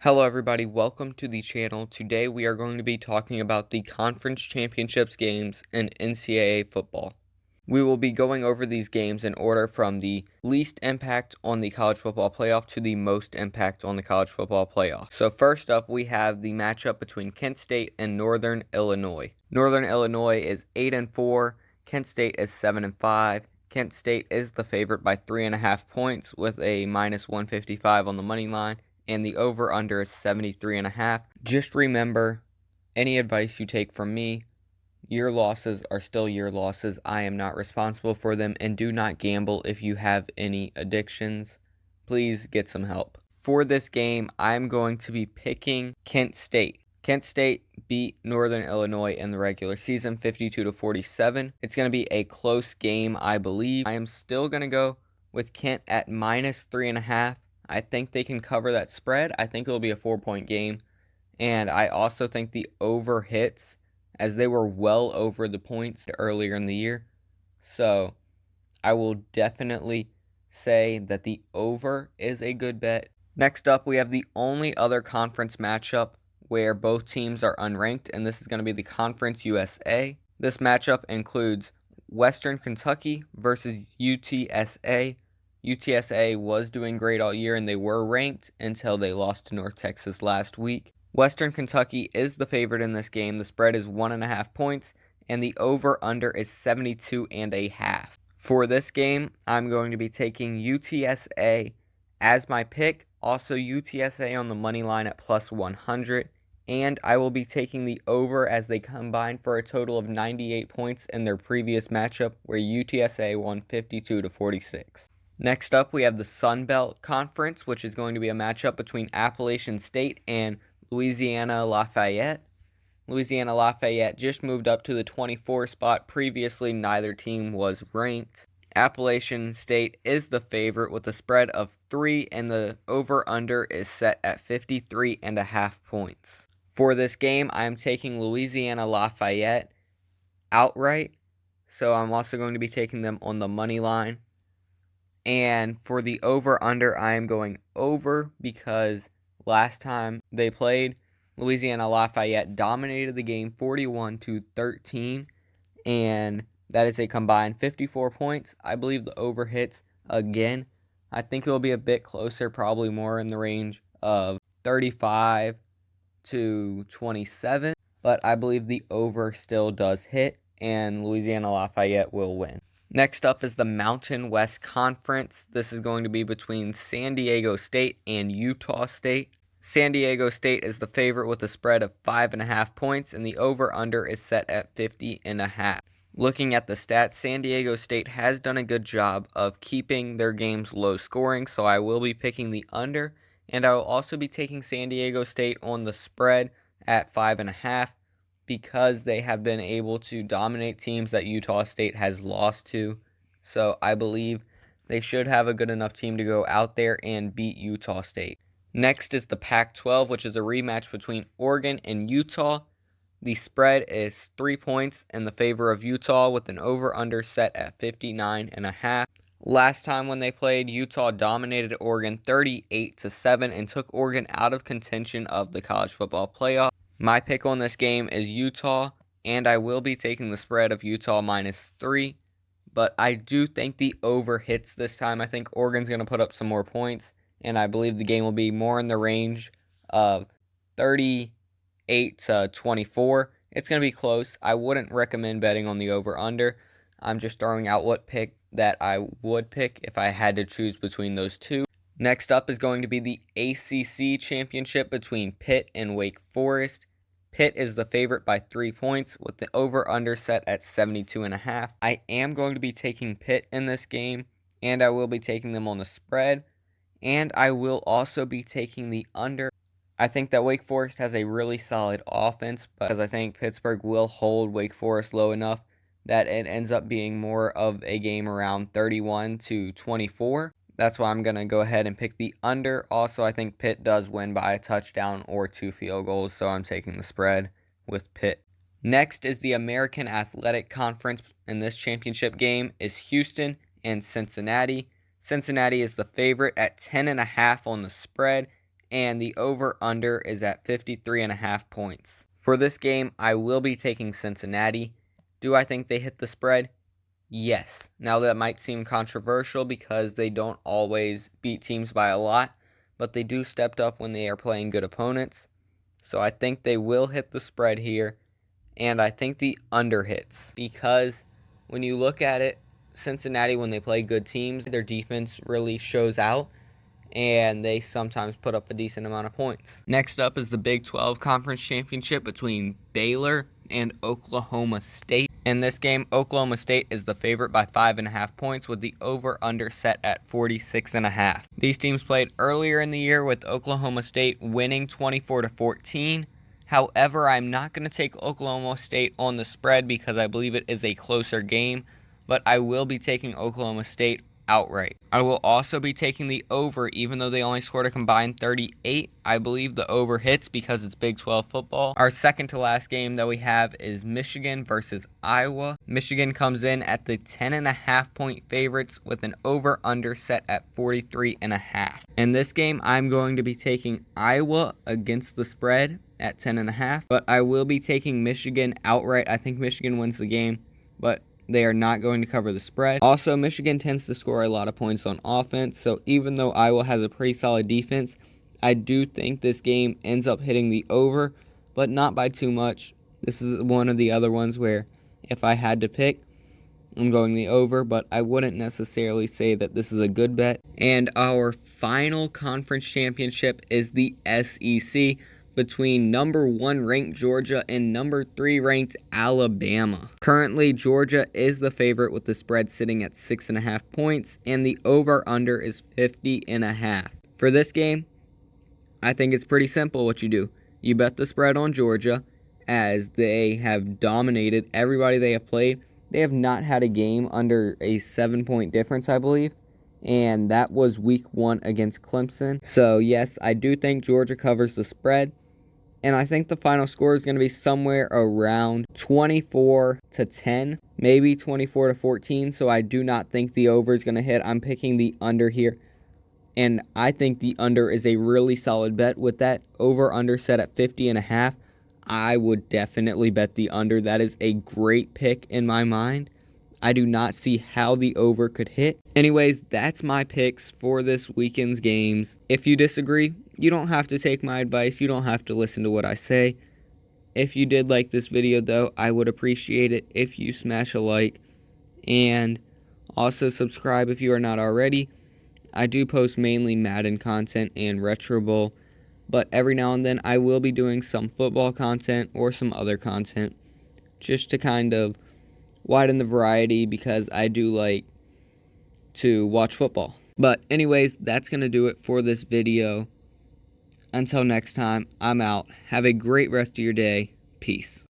Hello everybody, welcome to the channel. Today we are going to be talking about the conference championships games in NCAA football. We will be going over these games in order from the least impact on the college football playoff to the most impact on the college football playoff. So first up we have the matchup between Kent State and Northern Illinois. Northern Illinois is 8-4, Kent State is 7-5. Kent State is the favorite by 3.5 points with a minus 155 on the money line. And the over-under is 73.5. Just remember, any advice you take from me, your losses are still your losses. I am not responsible for them, and do not gamble if you have any addictions. Please get some help. For this game, I'm going to be picking Kent State. Kent State beat Northern Illinois in the regular season 52-47. It's going to be a close game, I believe. I am still going to go with Kent at minus 3.5. I think they can cover that spread. I think it'll be a 4-point game. And I also think the over hits, as they were well over the points earlier in the year. So I will definitely say that the over is a good bet. Next up, we have the only other conference matchup where both teams are unranked, and this is going to be the Conference USA. This matchup includes Western Kentucky versus UTSA. UTSA was doing great all year, and they were ranked until they lost to North Texas last week. Western Kentucky is the favorite in this game. The spread is 1.5 points, and the over-under is 72.5. For this game, I'm going to be taking UTSA as my pick. Also, UTSA on the money line at plus 100. And I will be taking the over as they combined for a total of 98 points in their previous matchup, where UTSA won 52-46. Next up, we have the Sun Belt Conference, which is going to be a matchup between Appalachian State and Louisiana Lafayette. Louisiana Lafayette just moved up to the 24 spot. Previously, neither team was ranked. Appalachian State is the favorite with a spread of 3, and the over-under is set at 53.5 points. For this game, I am taking Louisiana Lafayette outright, so I'm also going to be taking them on the money line. And for the over-under, I am going over because last time they played, Louisiana Lafayette dominated the game 41-13, and that is a combined 54 points. I believe the over hits again. I think it will be a bit closer, probably more in the range of 35-27, but I believe the over still does hit, and Louisiana Lafayette will win. Next up is the Mountain West Conference. This is going to be between San Diego State and Utah State. San Diego State is the favorite with a spread of 5.5 points, and the over-under is set at 50.5. Looking at the stats, San Diego State has done a good job of keeping their games low scoring, so I will be picking the under, and I will also be taking San Diego State on the spread at 5.5. because they have been able to dominate teams that Utah State has lost to. So I believe they should have a good enough team to go out there and beat Utah State. Next is the Pac-12, which is a rematch between Oregon and Utah. The spread is 3 points in the favor of Utah with an over-under set at 59.5. Last time when they played, Utah dominated Oregon 38-7 and took Oregon out of contention of the college football playoff. My pick on this game is Utah, and I will be taking the spread of Utah minus 3, but I do think the over hits this time. I think Oregon's going to put up some more points, and I believe the game will be more in the range of 38-24. It's going to be close. I wouldn't recommend betting on the over-under. I'm just throwing out what pick that I would pick if I had to choose between those two. Next up is going to be the ACC championship between Pitt and Wake Forest. Pitt is the favorite by 3 points with the over-under set at 72.5. I am going to be taking Pitt in this game, and I will be taking them on the spread, and I will also be taking the under. I think that Wake Forest has a really solid offense, because I think Pittsburgh will hold Wake Forest low enough that it ends up being more of a game around 31-24. That's why I'm going to go ahead and pick the under. Also, I think Pitt does win by a touchdown or 2 field goals, so I'm taking the spread with Pitt. Next is the American Athletic Conference, and this championship game is Houston and Cincinnati. Cincinnati is the favorite at 10.5 on the spread, and the over-under is at 53.5 points. For this game, I will be taking Cincinnati. Do I think they hit the spread? Yes. Now that might seem controversial because they don't always beat teams by a lot, but they do step up when they are playing good opponents. So I think they will hit the spread here, and I think the under hits because when you look at it, Cincinnati, when they play good teams, their defense really shows out, and they sometimes put up a decent amount of points. Next up is the Big 12 Conference Championship between Baylor and Oklahoma State. In this game, Oklahoma State is the favorite by 5.5 points with the over-under set at 46.5. These teams played earlier in the year with Oklahoma State winning 24-14. However, I'm not going to take Oklahoma State on the spread because I believe it is a closer game, but I will be taking Oklahoma State outright. I will also be taking the over, even though they only scored a combined 38. I believe the over hits because it's Big 12 football. Our second to last game that we have is Michigan versus Iowa. Michigan comes in at the 10.5 point favorites with an over-under set at 43.5. In this game, I'm going to be taking Iowa against the spread at 10.5, but I will be taking Michigan outright. I think Michigan wins the game, but they are not going to cover the spread. Also, Michigan tends to score a lot of points on offense, so even though Iowa has a pretty solid defense, I do think this game ends up hitting the over, but not by too much. This is one of the other ones where if I had to pick, I'm going the over, but I wouldn't necessarily say that this is a good bet. And our final conference championship is the SEC, between number 1 ranked Georgia and number 3 ranked Alabama. Currently, Georgia is the favorite with the spread sitting at 6.5 points, and the over-under is 50.5. For this game, I think it's pretty simple what you do. You bet the spread on Georgia, as they have dominated everybody they have played. They have not had a game under a 7-point difference, I believe. And that was week 1 against Clemson. So, yes, I do think Georgia covers the spread. And I think the final score is going to be somewhere around 24-10, maybe 24-14. So I do not think the over is going to hit. I'm picking the under here. And I think the under is a really solid bet. With that over-under set at 50.5, I would definitely bet the under. That is a great pick in my mind. I do not see how the over could hit. Anyways, that's my picks for this weekend's games. If you disagree, you don't have to take my advice. You don't have to listen to what I say. If you did like this video, though, I would appreciate it if you smash a like. And also subscribe if you are not already. I do post mainly Madden content and Retro Bowl. But every now and then, I will be doing some football content or some other content. Just to kind of widen the variety because I do like to watch football. But anyways, that's going to do it for this video. Until next time, I'm out. Have a great rest of your day. Peace.